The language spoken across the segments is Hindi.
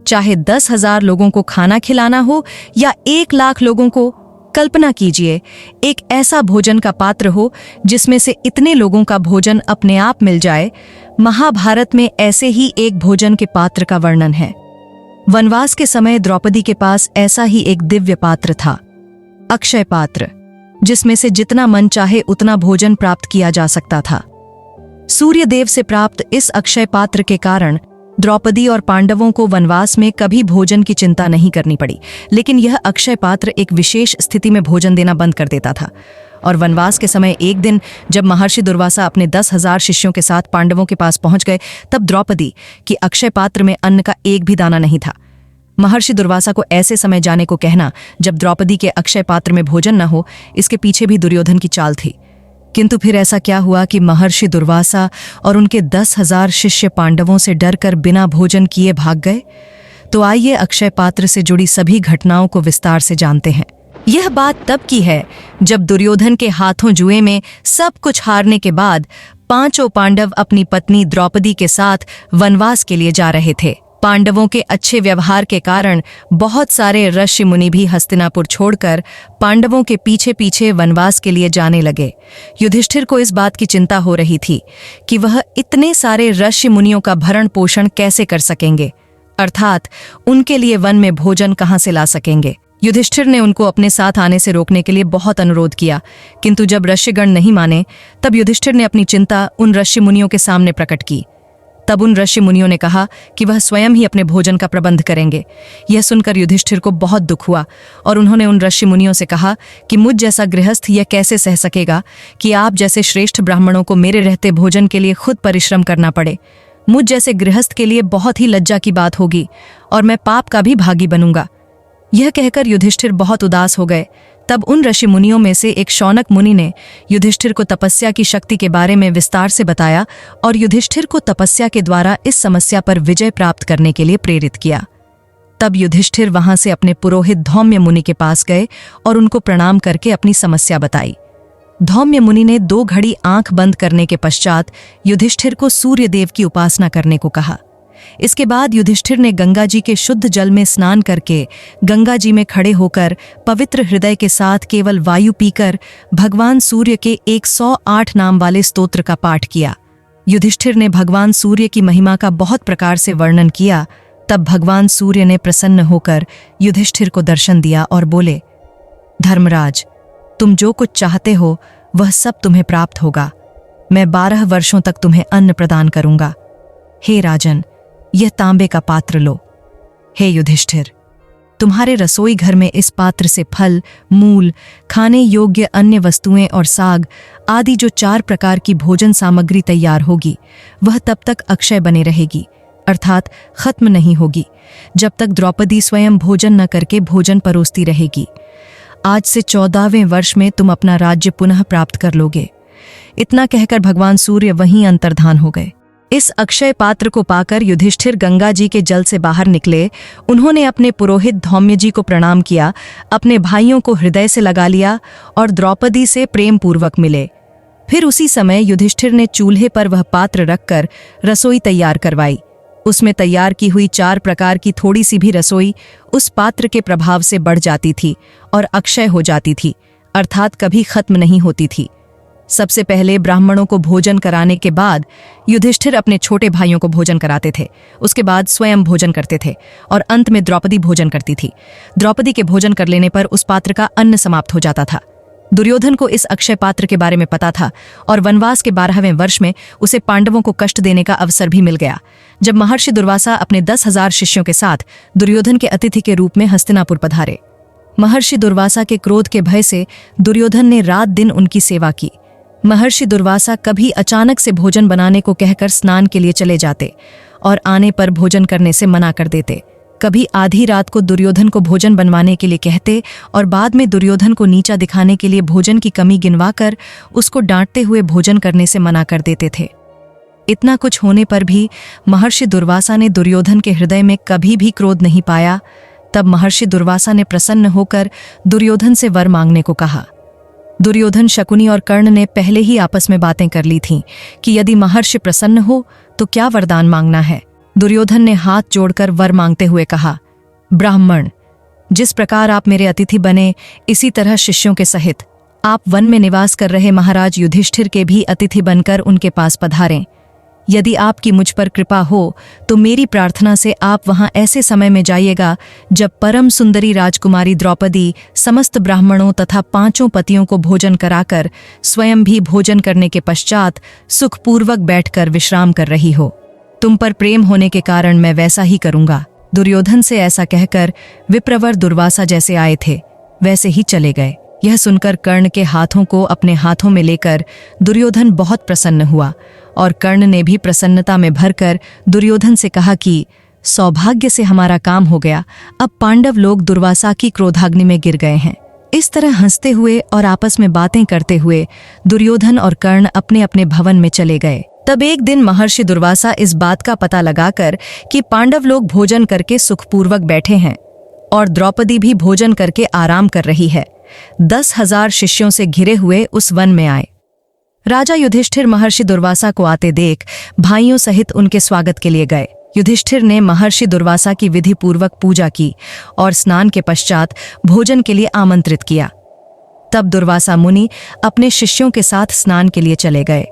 चाहे 10,000 लोगों को खाना खिलाना हो या 1,00,000 लोगों को। कल्पना कीजिए, एक ऐसा भोजन का पात्र हो जिसमें से इतने लोगों का भोजन अपने आप मिल जाए। महाभारत में ऐसे ही एक भोजन के पात्र का वर्णन है। वनवास के समय द्रौपदी के पास ऐसा ही एक दिव्य पात्र था, अक्षय पात्र, जिसमें से जितना मन चाहे उतना भोजन प्राप्त किया जा सकता था। सूर्यदेव से प्राप्त इस अक्षय पात्र के कारण द्रौपदी और पांडवों को वनवास में कभी भोजन की चिंता नहीं करनी पड़ी। लेकिन यह अक्षय पात्र एक विशेष स्थिति में भोजन देना बंद कर देता था। और वनवास के समय एक दिन जब महर्षि दुर्वासा अपने 10,000 शिष्यों के साथ पांडवों के पास पहुंच गए, तब द्रौपदी की अक्षय पात्र में अन्न का एक भी दाना नहीं था। महर्षि दुर्वासा को ऐसे समय जाने को कहना जब द्रौपदी के अक्षय पात्र में भोजन न हो, इसके पीछे भी दुर्योधन की चाल थी। किंतु फिर ऐसा क्या हुआ कि महर्षि दुर्वासा और उनके 10,000 शिष्य पांडवों से डरकर बिना भोजन किए भाग गए? तो आइए अक्षय पात्र से जुड़ी सभी घटनाओं को विस्तार से जानते हैं। यह बात तब की है जब दुर्योधन के हाथों जुए में सब कुछ हारने के बाद पांचों पांडव अपनी पत्नी द्रौपदी के साथ वनवास के लिए जा रहे थे। पांडवों के अच्छे व्यवहार के कारण बहुत सारे ऋषि मुनि भी हस्तिनापुर छोड़कर पांडवों के पीछे पीछे वनवास के लिए जाने लगे। युधिष्ठिर को इस बात की चिंता हो रही थी कि वह इतने सारे ऋषि मुनियों का भरण पोषण कैसे कर सकेंगे, अर्थात उनके लिए वन में भोजन कहां से ला सकेंगे। युधिष्ठिर ने उनको अपने साथ आने से रोकने के लिए बहुत अनुरोध किया, किंतु जब ऋषिगण नहीं माने तब युधिष्ठिर ने अपनी चिंता उन ऋषि मुनियों के सामने प्रकट की। तब उन ऋषि मुनियों ने कहा कि वह स्वयं ही अपने भोजन का प्रबंध करेंगे। यह सुनकर युधिष्ठिर को बहुत दुख हुआ और उन्होंने उन ऋषि मुनियों से कहा कि मुझ जैसा गृहस्थ यह कैसे सह सकेगा कि आप जैसे श्रेष्ठ ब्राह्मणों को मेरे रहते भोजन के लिए खुद परिश्रम करना पड़े। मुझ जैसे गृहस्थ के लिए बहुत ही लज्जा की बात होगी और मैं पाप का भी भागी बनूंगा। यह कहकर युधिष्ठिर बहुत उदास हो गए। तब उन ऋषि मुनियों में से एक शौनक मुनि ने युधिष्ठिर को तपस्या की शक्ति के बारे में विस्तार से बताया और युधिष्ठिर को तपस्या के द्वारा इस समस्या पर विजय प्राप्त करने के लिए प्रेरित किया। तब युधिष्ठिर वहां से अपने पुरोहित धौम्य मुनि के पास गए और उनको प्रणाम करके अपनी समस्या बताई। धौम्य मुनि ने 2 घड़ी आंख बंद करने के पश्चात युधिष्ठिर को सूर्यदेव की उपासना करने को कहा। इसके बाद युधिष्ठिर ने गंगा जी के शुद्ध जल में स्नान करके गंगा जी में खड़े होकर पवित्र हृदय के साथ केवल वायु पीकर भगवान सूर्य के 108 नाम वाले स्तोत्र का पाठ किया। युधिष्ठिर ने भगवान सूर्य की महिमा का बहुत प्रकार से वर्णन किया। तब भगवान सूर्य ने प्रसन्न होकर युधिष्ठिर को दर्शन दिया और बोले, धर्मराज, तुम जो कुछ चाहते हो वह सब तुम्हें प्राप्त होगा। मैं 12 वर्षों तक तुम्हें अन्न प्रदान करूंगा। हे राजन, यह तांबे का पात्र लो। हे युधिष्ठिर, तुम्हारे रसोई घर में इस पात्र से फल, मूल, खाने योग्य अन्य वस्तुएं और साग आदि जो 4 प्रकार की भोजन सामग्री तैयार होगी, वह तब तक अक्षय बने रहेगी, अर्थात खत्म नहीं होगी, जब तक द्रौपदी स्वयं भोजन न करके भोजन परोसती रहेगी। आज से 14वें वर्ष में तुम अपना राज्य पुनः प्राप्त कर लोगे। इतना कहकर भगवान सूर्य वहीं अंतर्धान हो गए। इस अक्षय पात्र को पाकर युधिष्ठिर गंगा जी के जल से बाहर निकले। उन्होंने अपने पुरोहित धौम्य जी को प्रणाम किया, अपने भाइयों को हृदय से लगा लिया और द्रौपदी से प्रेम पूर्वक मिले। फिर उसी समय युधिष्ठिर ने चूल्हे पर वह पात्र रखकर रसोई तैयार करवाई। उसमें तैयार की हुई 4 प्रकार की थोड़ी सी भी रसोई उस पात्र के प्रभाव से बढ़ जाती थी और अक्षय हो जाती थी, अर्थात कभी खत्म नहीं होती थी। सबसे पहले ब्राह्मणों को भोजन कराने के बाद युधिष्ठिर अपने छोटे भाइयों को भोजन कराते थे। उसके बाद स्वयं भोजन करते थे और अंत में द्रौपदी भोजन करती थी। द्रौपदी के भोजन कर लेने पर उस पात्र का अन्न समाप्त हो जाता था। दुर्योधन को इस अक्षय पात्र के बारे में पता था और वनवास के 12वें वर्ष में उसे पांडवों को कष्ट देने का अवसर भी मिल गया। जब महर्षि दुर्वासा अपने 10,000 शिष्यों के साथ दुर्योधन के अतिथि के रूप में हस्तिनापुर पधारे। महर्षि दुर्वासा के क्रोध के भय से दुर्योधन ने रात दिन उनकी सेवा की। महर्षि दुर्वासा कभी अचानक से भोजन बनाने को कहकर स्नान के लिए चले जाते और आने पर भोजन करने से मना कर देते। कभी आधी रात को दुर्योधन को भोजन बनवाने के लिए कहते और बाद में दुर्योधन को नीचा दिखाने के लिए भोजन की कमी गिनवाकर उसको डांटते हुए भोजन करने से मना कर देते थे। इतना कुछ होने पर भी महर्षि दुर्वासा ने दुर्योधन के हृदय में कभी भी क्रोध नहीं पाया। तब महर्षि दुर्वासा ने प्रसन्न होकर दुर्योधन से वर मांगने को कहा। दुर्योधन, शकुनी और कर्ण ने पहले ही आपस में बातें कर ली थीं कि यदि महर्षि प्रसन्न हो तो क्या वरदान मांगना है। दुर्योधन ने हाथ जोड़कर वर मांगते हुए कहा, ब्राह्मण, जिस प्रकार आप मेरे अतिथि बने, इसी तरह शिष्यों के सहित आप वन में निवास कर रहे महाराज युधिष्ठिर के भी अतिथि बनकर उनके पास पधारें। यदि आपकी मुझ पर कृपा हो तो मेरी प्रार्थना से आप वहां ऐसे समय में जाइएगा जब परम सुंदरी राजकुमारी द्रौपदी समस्त ब्राह्मणों तथा 5 पतियों को भोजन कराकर स्वयं भी भोजन करने के पश्चात सुखपूर्वक बैठकर विश्राम कर रही हो। तुम पर प्रेम होने के कारण मैं वैसा ही करूंगा। दुर्योधन से ऐसा कहकर विप्रवर दुर्वासा जैसे आए थे वैसे ही चले गए। यह सुनकर कर्ण के हाथों को अपने हाथों में लेकर दुर्योधन बहुत प्रसन्न हुआ और कर्ण ने भी प्रसन्नता में भरकर दुर्योधन से कहा कि सौभाग्य से हमारा काम हो गया, अब पांडव लोग दुर्वासा की क्रोधाग्नि में गिर गए हैं। इस तरह हंसते हुए और आपस में बातें करते हुए दुर्योधन और कर्ण अपने अपने भवन में चले गए। तब एक दिन महर्षि दुर्वासा इस बात का पता लगाकर कि पांडव लोग भोजन करके सुखपूर्वक बैठे हैं और द्रौपदी भी भोजन करके आराम कर रही है, 10,000 शिष्यों से घिरे हुए उस वन में आए। राजा युधिष्ठिर महर्षि दुर्वासा को आते देख भाइयों सहित उनके स्वागत के लिए गए। युधिष्ठिर ने महर्षि दुर्वासा की विधि पूर्वक पूजा की और स्नान के पश्चात भोजन के लिए आमंत्रित किया। तब दुर्वासा मुनि अपने शिष्यों के साथ स्नान के लिए चले गए।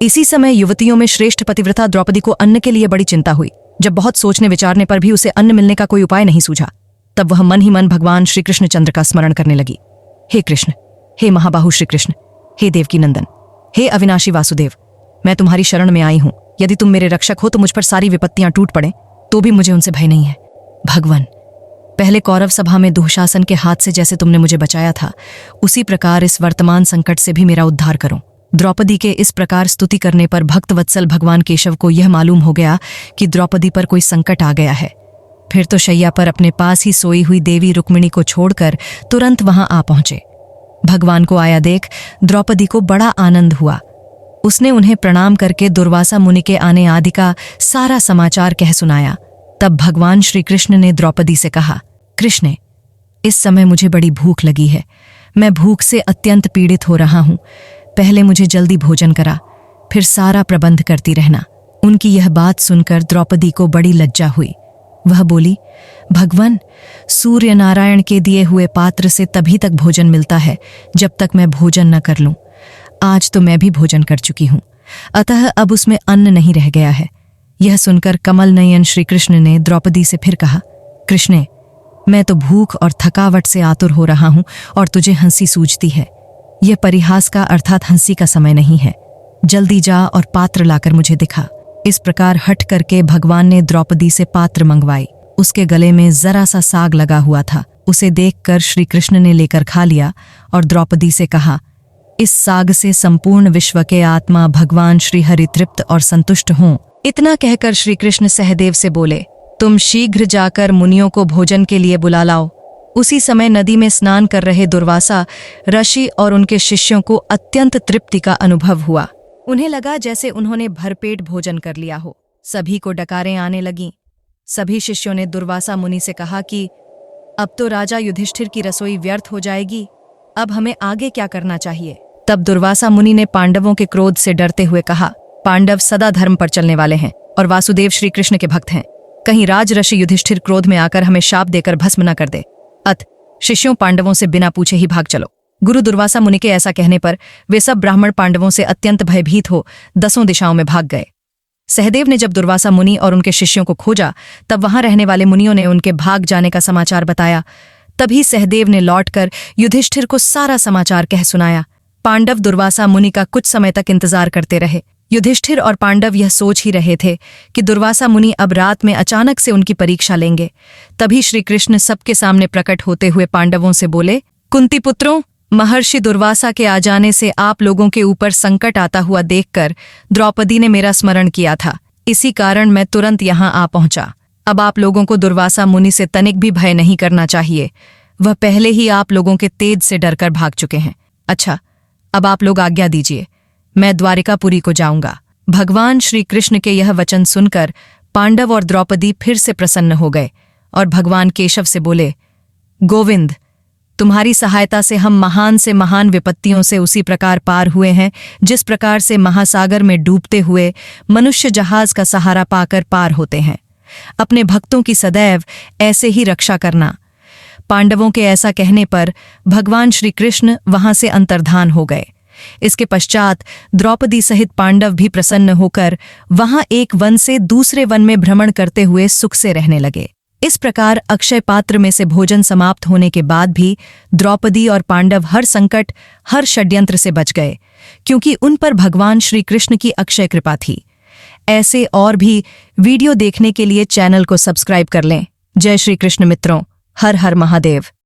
इसी समय युवतियों में श्रेष्ठ पतिव्रता द्रौपदी को अन्न के लिए बड़ी चिंता हुई। जब बहुत सोचने विचारने पर भी उसे अन्न मिलने का कोई उपाय नहीं सूझा, तब वह मन ही मन भगवान श्री कृष्ण चंद्र का स्मरण करने लगी। हे कृष्ण, हे महाबाहु श्री कृष्ण, हे देवकी नंदन, हे अविनाशी वासुदेव, मैं तुम्हारी शरण में आई हूं। यदि तुम मेरे रक्षक हो तो मुझ पर सारी विपत्तियां टूट पड़े तो भी मुझे उनसे भय नहीं है। भगवान, पहले कौरव सभा में दुशासन के हाथ से जैसे तुमने मुझे बचाया था, उसी प्रकार इस वर्तमान संकट से भी मेरा उद्धार करो। द्रौपदी के इस प्रकार स्तुति करने पर भक्तवत्सल भगवान केशव को यह मालूम हो गया कि द्रौपदी पर कोई संकट आ गया है। फिर तो शैया पर अपने पास ही सोई हुई देवी रुक्मिणी को छोड़कर तुरंत वहां आ पहुंचे। भगवान को आया देख द्रौपदी को बड़ा आनंद हुआ। उसने उन्हें प्रणाम करके दुर्वासा मुनि के आने आदि का सारा समाचार कह सुनाया। तब भगवान श्री कृष्ण ने द्रौपदी से कहा, कृष्ण, इस समय मुझे बड़ी भूख लगी है। मैं भूख से अत्यंत पीड़ित हो रहा हूं। पहले मुझे जल्दी भोजन करा, फिर सारा प्रबंध करती रहना। उनकी यह बात सुनकर द्रौपदी को बड़ी लज्जा हुई। वह बोली, भगवान, सूर्य नारायण के दिए हुए पात्र से तभी तक भोजन मिलता है जब तक मैं भोजन न कर लूं। आज तो मैं भी भोजन कर चुकी हूं, अतः अब उसमें अन्न नहीं रह गया है। यह सुनकर कमल नयन श्री कृष्ण ने द्रौपदी से फिर कहा, कृष्णे, मैं तो भूख और थकावट से आतुर हो रहा हूं और तुझे हंसी सूझती है। यह परिहास का अर्थात हंसी का समय नहीं है। जल्दी जा और पात्र लाकर मुझे दिखा। इस प्रकार हट करके भगवान ने द्रौपदी से पात्र मंगवाई। उसके गले में जरा सा साग लगा हुआ था। उसे देखकर श्री कृष्ण ने लेकर खा लिया और द्रौपदी से कहा, इस साग से संपूर्ण विश्व के आत्मा भगवान श्री हरि तृप्त और संतुष्ट हों। इतना कहकर श्री कृष्ण सहदेव से बोले, तुम शीघ्र जाकर मुनियों को भोजन के लिए बुला लाओ। उसी समय नदी में स्नान कर रहे दुर्वासा ऋषि और उनके शिष्यों को अत्यंत तृप्ति का अनुभव हुआ। उन्हें लगा जैसे उन्होंने भरपेट भोजन कर लिया हो। सभी को डकारें आने लगीं। सभी शिष्यों ने दुर्वासा मुनि से कहा कि अब तो राजा युधिष्ठिर की रसोई व्यर्थ हो जाएगी, अब हमें आगे क्या करना चाहिए। तब दुर्वासा मुनि ने पांडवों के क्रोध से डरते हुए कहा, पांडव सदा धर्म पर चलने वाले हैं और वासुदेव श्री कृष्ण के भक्त हैं। कहीं राज ऋषि युधिष्ठिर क्रोध में आकर हमें शाप देकर भस्म न कर दे। अत शिष्यों पांडवों से बिना पूछे ही भाग चलो। गुरु दुर्वासा मुनि के ऐसा कहने पर वे सब ब्राह्मण पांडवों से अत्यंत भयभीत हो 10 दिशाओं में भाग गए। सहदेव ने जब दुर्वासा मुनि और उनके शिष्यों को खोजा, तब वहां रहने वाले मुनियों ने उनके भाग जाने का समाचार बताया। तभी सहदेव ने लौटकर युधिष्ठिर को सारा समाचार कह सुनाया। पांडव दुर्वासा मुनि का कुछ समय तक इंतजार करते रहे। युधिष्ठिर और पांडव यह सोच ही रहे थे कि दुर्वासा मुनि अब रात में अचानक से उनकी परीक्षा लेंगे। तभी श्री कृष्ण सबके सामने प्रकट होते हुए पांडवों से बोले, कुंती पुत्रों, महर्षि दुर्वासा के आ जाने से आप लोगों के ऊपर संकट आता हुआ देखकर द्रौपदी ने मेरा स्मरण किया था। इसी कारण मैं तुरंत यहाँ आ पहुंचा। अब आप लोगों को दुर्वासा मुनि से तनिक भी भय नहीं करना चाहिए। वह पहले ही आप लोगों के तेज से डरकर भाग चुके हैं। अच्छा, अब आप लोग आज्ञा दीजिए, मैं द्वारिकापुरी को जाऊंगा। भगवान श्री कृष्ण के यह वचन सुनकर पांडव और द्रौपदी फिर से प्रसन्न हो गए और भगवान केशव से बोले, गोविंद, तुम्हारी सहायता से हम महान से महान विपत्तियों से उसी प्रकार पार हुए हैं जिस प्रकार से महासागर में डूबते हुए मनुष्य जहाज का सहारा पाकर पार होते हैं। अपने भक्तों की सदैव ऐसे ही रक्षा करना। पांडवों के ऐसा कहने पर भगवान श्री कृष्ण वहां से अंतर्धान हो गए। इसके पश्चात द्रौपदी सहित पांडव भी प्रसन्न होकर वहां एक वन से दूसरे वन में भ्रमण करते हुए सुख से रहने लगे। इस प्रकार अक्षय पात्र में से भोजन समाप्त होने के बाद भी द्रौपदी और पांडव हर संकट, हर षड्यंत्र से बच गए, क्योंकि उन पर भगवान श्री कृष्ण की अक्षय कृपा थी। ऐसे और भी वीडियो देखने के लिए चैनल को सब्सक्राइब कर लें। जय श्री कृष्ण मित्रों, हर हर महादेव।